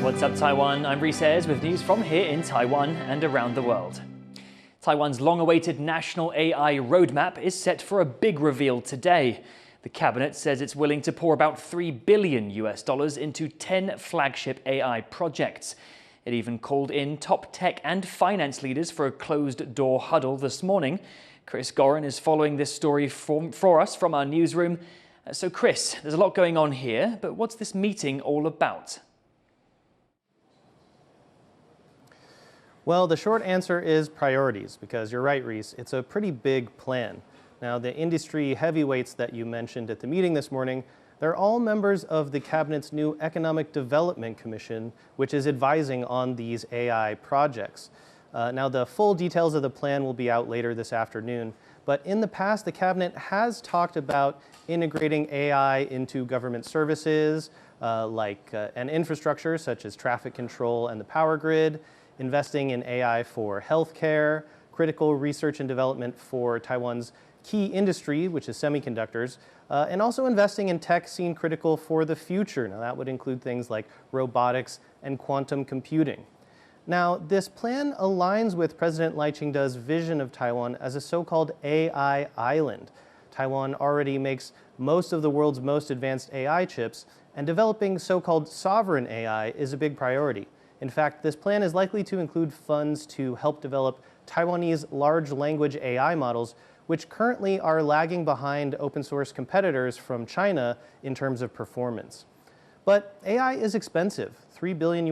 What's up, Taiwan? I'm Reece Ayers with news from here in Taiwan and around the world. Taiwan's long-awaited national AI roadmap is set for a big reveal today. The cabinet says it's willing to pour about $3 billion into 10 flagship AI projects. It even called in top tech and finance leaders for a closed-door huddle this morning. Chris Gorin is following this story for us from our newsroom. So Chris, there's a lot going on here, but what's this meeting all about? Well, the short answer is priorities, because you're right, Reece, it's a pretty big plan. Now, the industry heavyweights that you mentioned at the meeting this morning, they're all members of the Cabinet's new Economic Development Commission, which is advising on these AI projects. Now, the full details of the plan will be out later this afternoon, but in the past, the Cabinet has talked about integrating AI into government services, and infrastructure such as traffic control and the power grid, investing in AI for healthcare, critical research and development for Taiwan's key industry, which is semiconductors, and also investing in tech seen critical for the future. Now, that would include things like robotics and quantum computing. Now, this plan aligns with President Lai Ching-te's vision of Taiwan as a so-called AI island. Taiwan already makes most of the world's most advanced AI chips, and developing so-called sovereign AI is a big priority. In fact, this plan is likely to include funds to help develop Taiwanese large language AI models, which currently are lagging behind open source competitors from China in terms of performance. But AI is expensive. $3 billion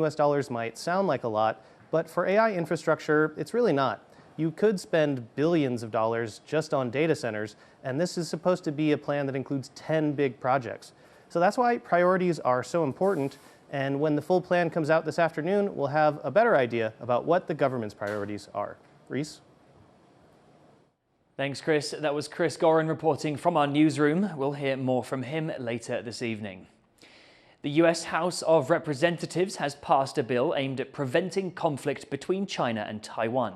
might sound like a lot, but for AI infrastructure, it's really not. You could spend billions of dollars just on data centers, and this is supposed to be a plan that includes 10 big projects. So that's why priorities are so important. And when the full plan comes out this afternoon, we'll have a better idea about what the government's priorities are. Reece? Thanks, Chris. That was Chris Gorin reporting from our newsroom. We'll hear more from him later this evening. The US House of Representatives has passed a bill aimed at preventing conflict between China and Taiwan.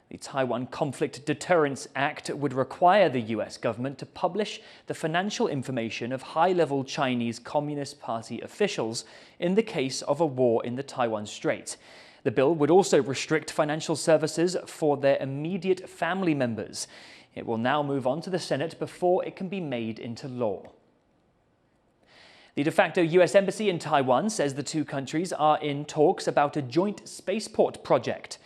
The Taiwan Conflict Deterrence Act would require the US government to publish the financial information of high-level Chinese Communist Party officials in the case of a war in the Taiwan Strait. The bill would also restrict financial services for their immediate family members. It will now move on to the Senate before it can be made into law. The de facto US Embassy in Taiwan says the two countries are in talks about a joint spaceport project.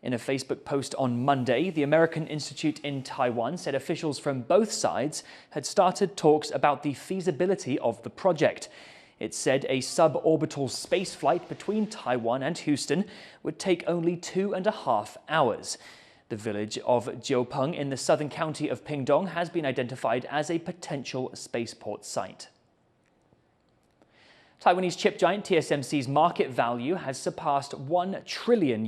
In a Facebook post on Monday, the American Institute in Taiwan said officials from both sides had started talks about the feasibility of the project. It said a suborbital spaceflight between Taiwan and Houston would take only 2.5 hours. The village of Jiupeng in the southern county of Pingdong has been identified as a potential spaceport site. Taiwanese chip giant TSMC's market value has surpassed $1 trillion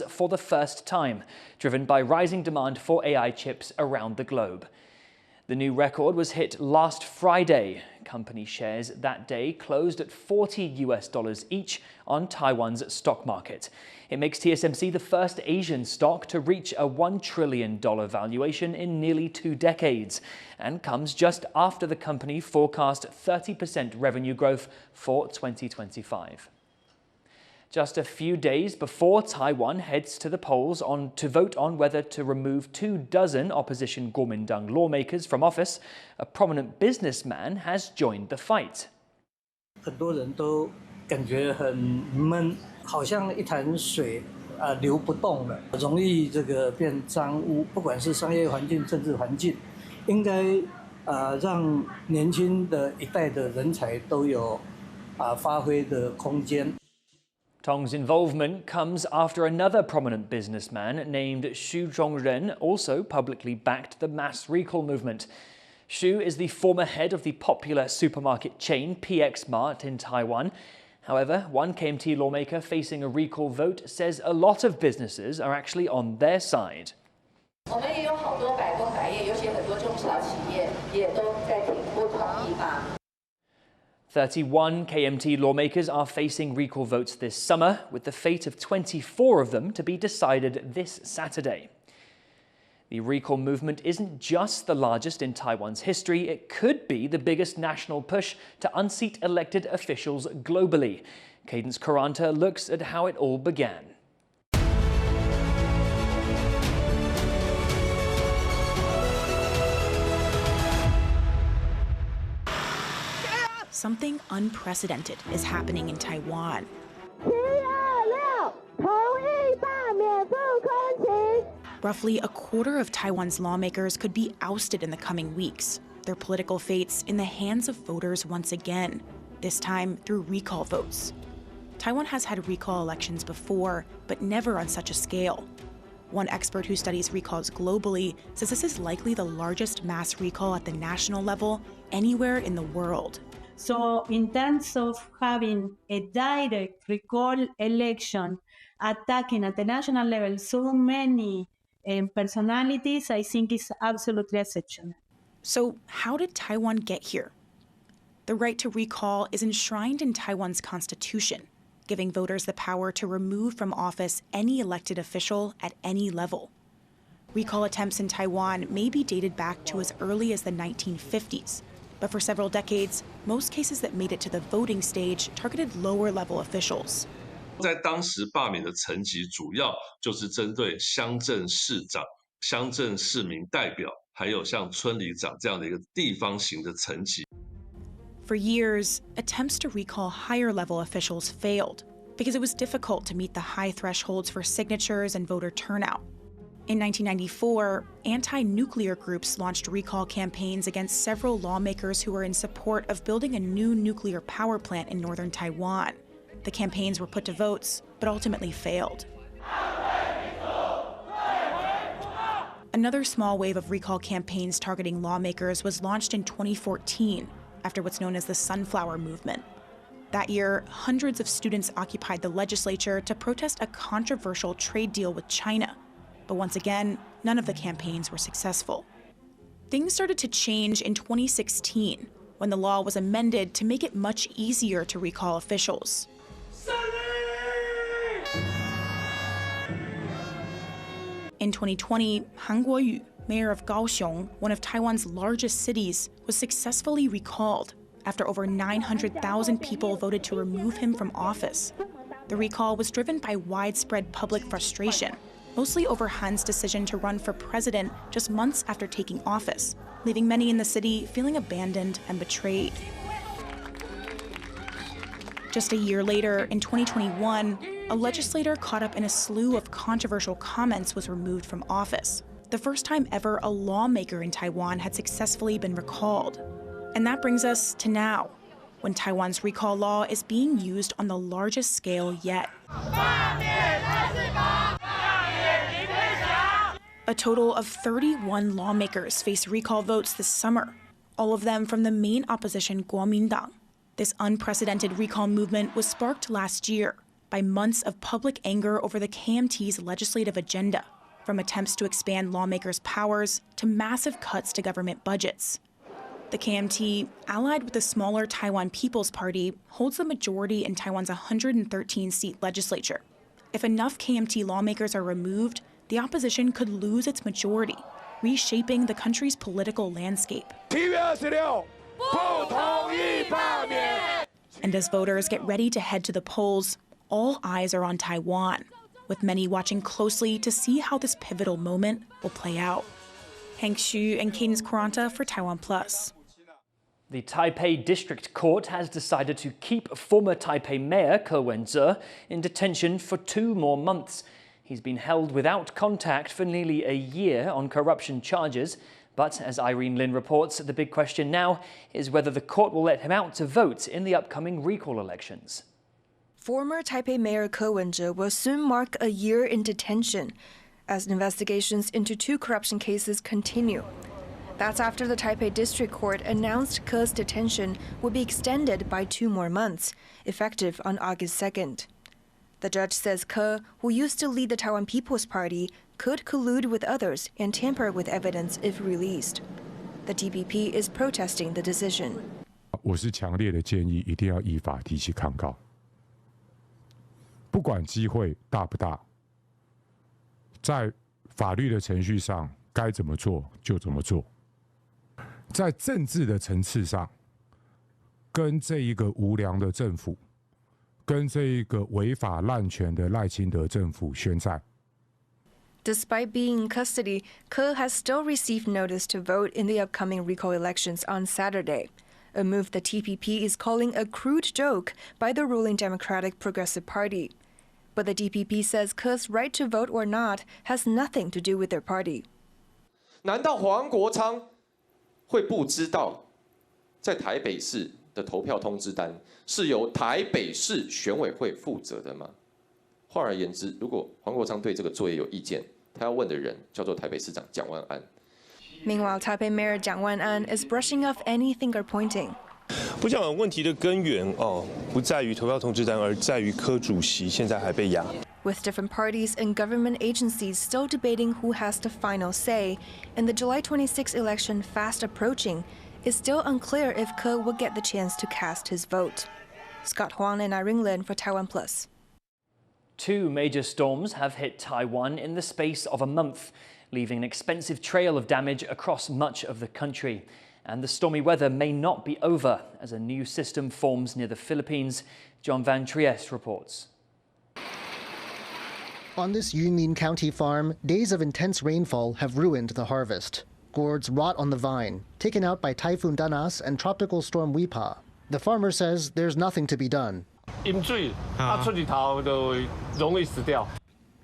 for the first time, driven by rising demand for AI chips around the globe. The new record was hit last Friday. Company shares that day closed at $40 each on Taiwan's stock market. It makes TSMC the first Asian stock to reach a $1 trillion valuation in nearly 2 decades, and comes just after the company forecast 30% revenue growth for 2025. Just a few days before Taiwan heads to the polls to vote on whether to remove 24 opposition Kuomintang lawmakers from office, a prominent businessman has joined the fight. 很多人都感觉很闷，好像一潭水流不动了，容易变脏污，不管是商业环境、政治环境，应该让年轻的一代的人才都有发挥的空间。 Tong's involvement comes after another prominent businessman named Xu Zhongren also publicly backed the mass recall movement. Xu is the former head of the popular supermarket chain PX Mart in Taiwan. However, one KMT lawmaker facing a recall vote says a lot of businesses are actually on their side. 我们也有好多百工百业，尤其很多中小企业也都在挺不同意吧。 31 KMT lawmakers are facing recall votes this summer, with the fate of 24 of them to be decided this Saturday. The recall movement isn't just the largest in Taiwan's history, it could be the biggest national push to unseat elected officials globally. Cadence Quaranta looks at how it all began. Something unprecedented is happening in Taiwan. Roughly a quarter of Taiwan's lawmakers could be ousted in the coming weeks, their political fates in the hands of voters once again, this time through recall votes. Taiwan has had recall elections before, but never on such a scale. One expert who studies recalls globally says this is likely the largest mass recall at the national level anywhere in the world. So in terms of having a direct recall election attacking at the national level so many personalities, I think is absolutely exceptional. So how did Taiwan get here? The right to recall is enshrined in Taiwan's constitution, giving voters the power to remove from office any elected official at any level. Recall attempts in Taiwan may be dated back to as early as the 1950s. But for several decades, most cases that made it to the voting stage targeted lower-level officials. 在当时罢免的层级主要就是针对乡镇市长、乡镇市民代表，还有像村里长这样的一个地方型的层级。For years, attempts to recall higher-level officials failed because it was difficult to meet the high thresholds for signatures and voter turnout. In 1994, anti-nuclear groups launched recall campaigns against several lawmakers who were in support of building a new nuclear power plant in northern Taiwan. The campaigns were put to votes, but ultimately failed. Another small wave of recall campaigns targeting lawmakers was launched in 2014, after what's known as the Sunflower Movement. That year, hundreds of students occupied the legislature to protest a controversial trade deal with China. But once again, none of the campaigns were successful. Things started to change in 2016, when the law was amended to make it much easier to recall officials. In 2020, Han Guoyu, mayor of Kaohsiung, one of Taiwan's largest cities, was successfully recalled after over 900,000 people voted to remove him from office. The recall was driven by widespread public frustration, mostly over Han's decision to run for president just months after taking office, leaving many in the city feeling abandoned and betrayed. Just a year later, in 2021, a legislator caught up in a slew of controversial comments was removed from office, the first time ever a lawmaker in Taiwan had successfully been recalled. And that brings us to now, when Taiwan's recall law is being used on the largest scale yet. A total of 31 lawmakers face recall votes this summer, all of them from the main opposition Kuomintang. This unprecedented recall movement was sparked last year by months of public anger over the KMT's legislative agenda, from attempts to expand lawmakers' powers to massive cuts to government budgets. The KMT, allied with the smaller Taiwan People's Party, holds the majority in Taiwan's 113-seat legislature. If enough KMT lawmakers are removed, the opposition could lose its majority, reshaping the country's political landscape. And as voters get ready to head to the polls, all eyes are on Taiwan, with many watching closely to see how this pivotal moment will play out. Hank Xu and Cadence Quaranta for TaiwanPlus. The Taipei District Court has decided to keep former Taipei Mayor Wen-je in detention for 2 more months. He's been held without contact for nearly a year on corruption charges. But as Irene Lin reports, the big question now is whether the court will let him out to vote in the upcoming recall elections. Former Taipei Mayor Wen-je will soon mark a year in detention as investigations into 2 corruption cases continue. That's after the Taipei District Court announced Ke's detention would be extended by 2 more months, effective on August 2nd. The judge says Ke, who used to lead the Taiwan People's Party, could collude with others and tamper with evidence if released. The TPP is protesting the decision. 我是强烈的建议，一定要依法提起抗告，不管机会大不大，在法律的程序上该怎么做就怎么做。在政治的层次上，跟这一个无良的政府，跟这一个违法滥权的赖清德政府宣战。Despite being in custody, Ke has still received notice to vote in the upcoming recall elections on Saturday, a move the TPP is calling a crude joke by the ruling Democratic Progressive Party. But the DPP says Ke's right to vote or not has nothing to do with their party. 难道黄国昌会不知道，在台北市的投票通知单是由台北市选委会负责的吗？换而言之，如果黄国昌对这个作业有意见，他要问的人叫做台北市长蒋万安。Meanwhile, Taipei Mayor Jiang Wan-an is brushing off any finger pointing. 我想问题的根源不在于投票通知单，而在于柯主席现在还被压。With different parties and government agencies still debating who has the final say, and the July 26 election fast approaching, it's still unclear if Ke will get the chance to cast his vote. Scott Huang and Irene Lin for TaiwanPlus. Two major storms have hit Taiwan in the space of a month, leaving an expensive trail of damage across much of the country. And the stormy weather may not be over as a new system forms near the Philippines. John Van Trieste reports. On this Yunlin County farm, days of intense rainfall have ruined the harvest. Gourds rot on the vine, taken out by Typhoon Danas and Tropical Storm Wipa. The farmer says there's nothing to be done.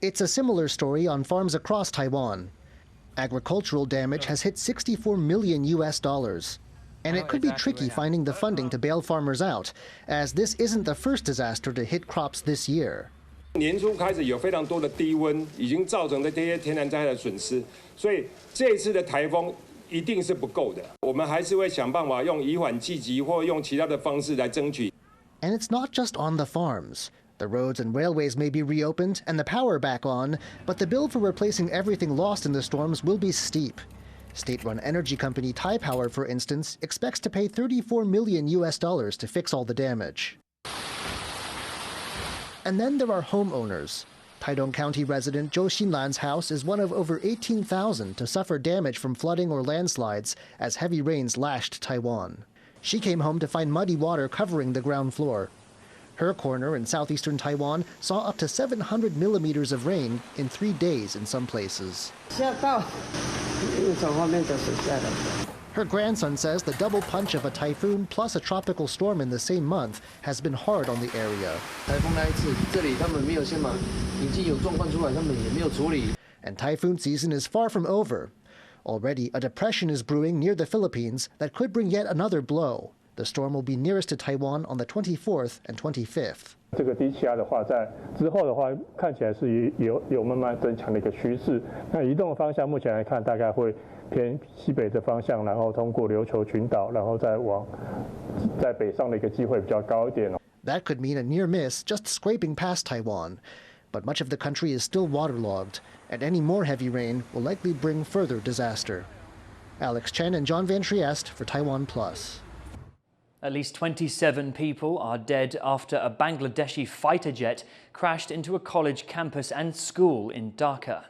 It's a similar story on farms across Taiwan. Agricultural damage has hit $64 million. And it could be tricky finding the funding to bail farmers out, as this isn't the first disaster to hit crops this year. 年初开始有非常多的低温，已经造成的这些天然灾害的损失，所以这一次的台风一定是不够的。我们还是会想办法用以缓济急，或用其他的方式来争取。And it's not just on the farms. The roads and railways may be reopened and the power back on, but the bill for replacing everything lost in the storms will be steep. State-run energy company Taipower, for instance, expects to pay $34 million to fix all the damage. And then there are homeowners. Taidong County resident Zhou Xinlan's house is one of over 18,000 to suffer damage from flooding or landslides as heavy rains lashed Taiwan. She came home to find muddy water covering the ground floor. Her corner in southeastern Taiwan saw up to 700 millimeters of rain in 3 days in some places. Her grandson says the double punch of a typhoon plus a tropical storm in the same month has been hard on the area. And typhoon season is far from over. Already, a depression is brewing near the Philippines that could bring yet another blow. The storm will be nearest to Taiwan on the 24th and 25th. 这个低气压的话，在之后的话，看起来是有慢慢增强的一个趋势。那移动的方向目前来看，大概会偏西北的方向，然后通过琉球群岛，然后再往在北上的一个机会比较高一点。That could mean a near miss, just scraping past Taiwan. But much of the country is still waterlogged, and any more heavy rain will likely bring further disaster. Alex Chen and John Van Trieste for TaiwanPlus. At least 27 people are dead after a Bangladeshi fighter jet crashed into a college campus and school in Dhaka.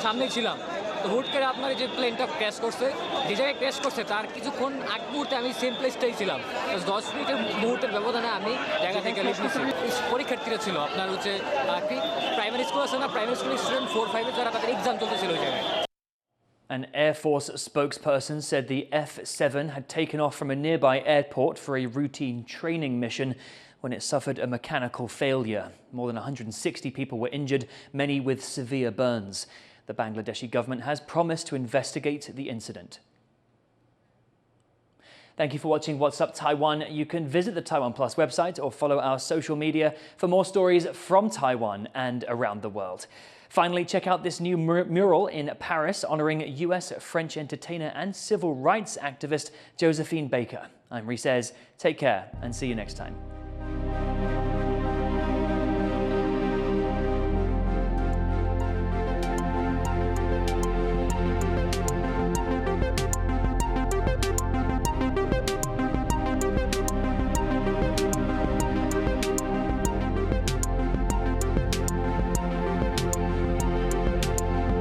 সামনে ছিলাম তো হুট করে আপনার যে প্লেনটা crash করছে যে জায়গায় ক্র্যাশ করছে তার কিছুক্ষণ আগ মুহূর্তে আমি সেম প্লেসটাই ছিলাম 10 মিনিটের মুহূর্তের ব্যবধানে আমি জায়গা থেকে লিফট নিয়েছি পরীক্ষার্থীরা ছিল আপনার হচ্ছে প্রাইমারি স্কুল আছে না প্রাইমারি স্কুলের স্টুডেন্ট 4-5 যারা তাদের এক্সাম চলতেছিল ওই জায়গায় An Air Force spokesperson said the F-7 had taken off from a nearby airport for a routine training mission when it suffered a mechanical failure. More than 160 people were injured, many with severe burns. The Bangladeshi government has promised to investigate the incident. Thank you for watching What's Up Taiwan. You can visit the TaiwanPlus website or follow our social media for more stories from Taiwan and around the world. Finally, check out this new mural in Paris honoring US French entertainer and civil rights activist Josephine Baker. I'm Reece. Take care and see you next time.